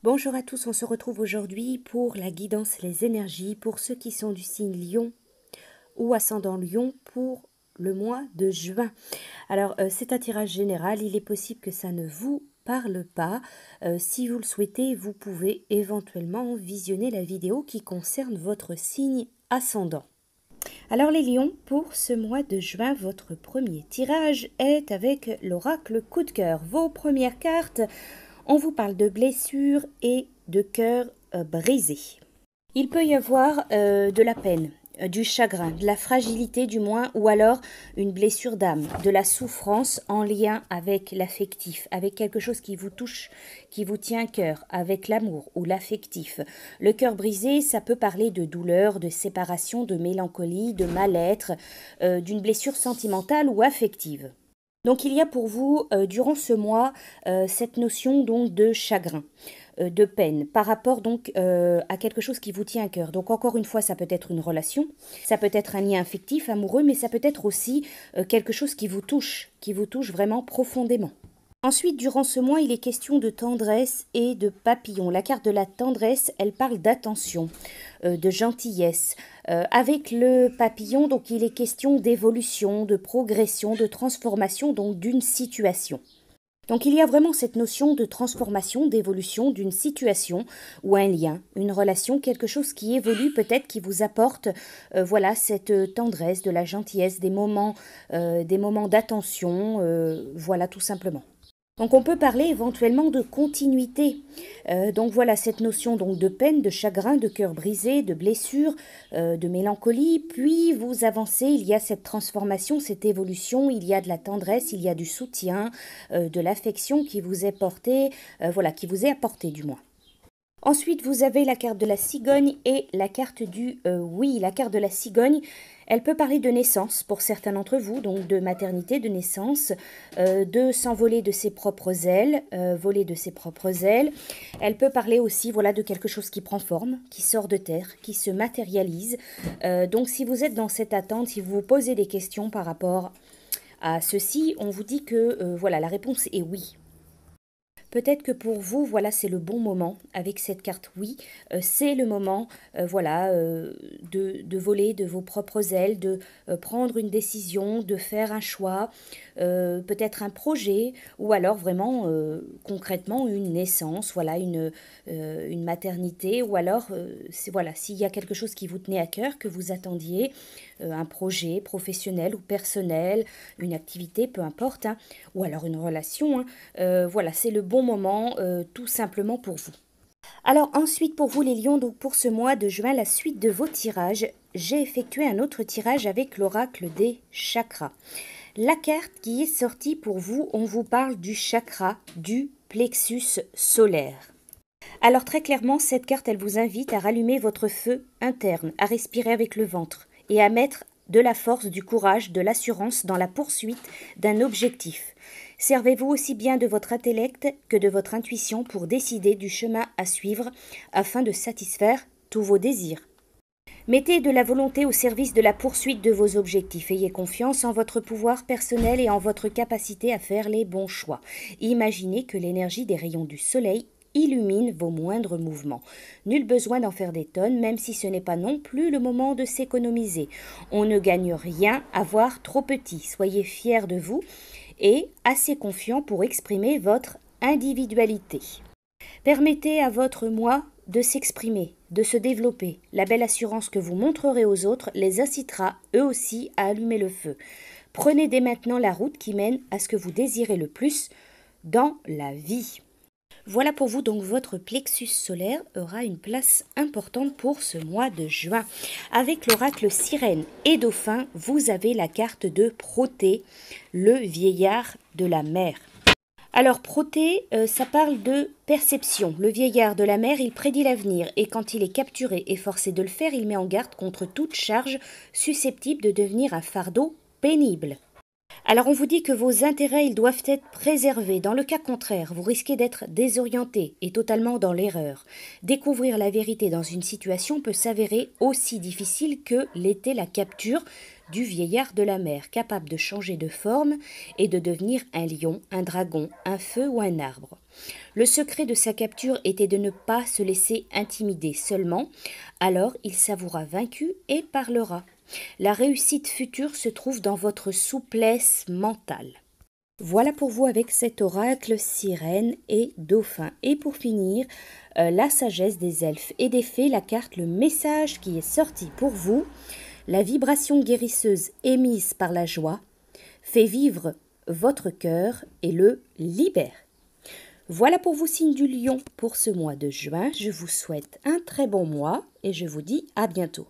Bonjour à tous, on se retrouve aujourd'hui pour la guidance les énergies pour ceux qui sont du signe Lion ou ascendant Lion pour le mois de juin. Alors c'est un tirage général, il est possible que ça ne vous parle pas. Si vous le souhaitez, vous pouvez éventuellement visionner la vidéo qui concerne votre signe ascendant. Alors les lions, pour ce mois de juin, votre premier tirage est avec l'oracle coup de cœur. Vos premières cartes, on vous parle de blessures et de cœur brisé. Il peut y avoir de la peine, du chagrin, de la fragilité du moins, ou alors une blessure d'âme, de la souffrance en lien avec l'affectif, avec quelque chose qui vous touche, qui vous tient à cœur, avec l'amour ou l'affectif. Le cœur brisé, ça peut parler de douleur, de séparation, de mélancolie, de mal-être, d'une blessure sentimentale ou affective. Donc il y a pour vous, durant ce mois, cette notion donc de chagrin, de peine, par rapport donc à quelque chose qui vous tient à cœur. Donc encore une fois, ça peut être une relation, ça peut être un lien affectif, amoureux, mais ça peut être aussi quelque chose qui vous touche vraiment profondément. Ensuite, durant ce mois, il est question de tendresse et de papillon. La carte de la tendresse, elle parle d'attention, de gentillesse. Avec le papillon, donc il est question d'évolution, de progression, de transformation, donc d'une situation. Donc il y a vraiment cette notion de transformation, d'évolution d'une situation ou un lien, une relation, quelque chose qui évolue peut-être, qui vous apporte voilà cette tendresse, de la gentillesse, des moments d'attention, voilà tout simplement. Donc on peut parler éventuellement de continuité. Donc voilà cette notion donc de peine, de chagrin, de cœur brisé, de blessure, de mélancolie. Puis vous avancez, il y a cette transformation, cette évolution, il y a de la tendresse, il y a du soutien, de l'affection qui vous est portée, voilà, qui vous est apportée du moins. Ensuite, vous avez la carte de la cigogne et la carte du oui. La carte de la cigogne, elle peut parler de naissance pour certains d'entre vous, donc de maternité, de naissance, de s'envoler de ses propres ailes, voler de ses propres ailes. Elle peut parler aussi voilà, de quelque chose qui prend forme, qui sort de terre, qui se matérialise. Donc si vous êtes dans cette attente, si vous vous posez des questions par rapport à ceci, on vous dit que voilà, la réponse est oui. Peut-être que pour vous, voilà, c'est le bon moment avec cette carte oui. C'est le moment, voilà, de voler de vos propres ailes, de prendre une décision, de faire un choix, peut-être un projet, ou alors vraiment concrètement une naissance, voilà, une maternité, ou alors voilà, s'il y a quelque chose qui vous tenait à cœur, que vous attendiez, un projet professionnel ou personnel, une activité, peu importe, hein, ou alors une relation, hein, voilà, c'est le bon moment tout simplement pour vous. Alors ensuite pour vous les lions, donc pour ce mois de juin, la suite de vos tirages, j'ai effectué un autre tirage avec l'oracle des chakras. La carte qui est sortie pour vous, on vous parle du chakra du plexus solaire. Alors très clairement, cette carte, elle vous invite à rallumer votre feu interne, à respirer avec le ventre et à mettre de la force, du courage, de l'assurance dans la poursuite d'un objectif. Servez-vous aussi bien de votre intellect que de votre intuition pour décider du chemin à suivre afin de satisfaire tous vos désirs. Mettez de la volonté au service de la poursuite de vos objectifs. Ayez confiance en votre pouvoir personnel et en votre capacité à faire les bons choix. Imaginez que l'énergie des rayons du soleil illumine vos moindres mouvements. Nul besoin d'en faire des tonnes, même si ce n'est pas non plus le moment de s'économiser. On ne gagne rien à voir trop petit. Soyez fiers de vous et assez confiants pour exprimer votre individualité. Permettez à votre moi de s'exprimer, de se développer. La belle assurance que vous montrerez aux autres les incitera eux aussi à allumer le feu. Prenez dès maintenant la route qui mène à ce que vous désirez le plus dans la vie. Voilà pour vous, donc votre plexus solaire aura une place importante pour ce mois de juin. Avec l'oracle sirène et dauphin, vous avez la carte de Proté, le vieillard de la mer. Alors Proté, ça parle de perception. Le vieillard de la mer, il prédit l'avenir et quand il est capturé et forcé de le faire, il met en garde contre toute charge susceptible de devenir un fardeau pénible. Alors on vous dit que vos intérêts ils doivent être préservés. Dans le cas contraire, vous risquez d'être désorienté et totalement dans l'erreur. Découvrir la vérité dans une situation peut s'avérer aussi difficile que l'était la capture du vieillard de la mer, capable de changer de forme et de devenir un lion, un dragon, un feu ou un arbre. Le secret de sa capture était de ne pas se laisser intimider seulement, alors il s'avouera vaincu et parlera. La réussite future se trouve dans votre souplesse mentale. Voilà pour vous avec cet oracle sirène et dauphin. Et pour finir, la sagesse des elfes et des fées, la carte, le message qui est sorti pour vous. La vibration guérisseuse émise par la joie fait vivre votre cœur et le libère. Voilà pour vous, signe du lion, pour ce mois de juin. Je vous souhaite un très bon mois et je vous dis à bientôt.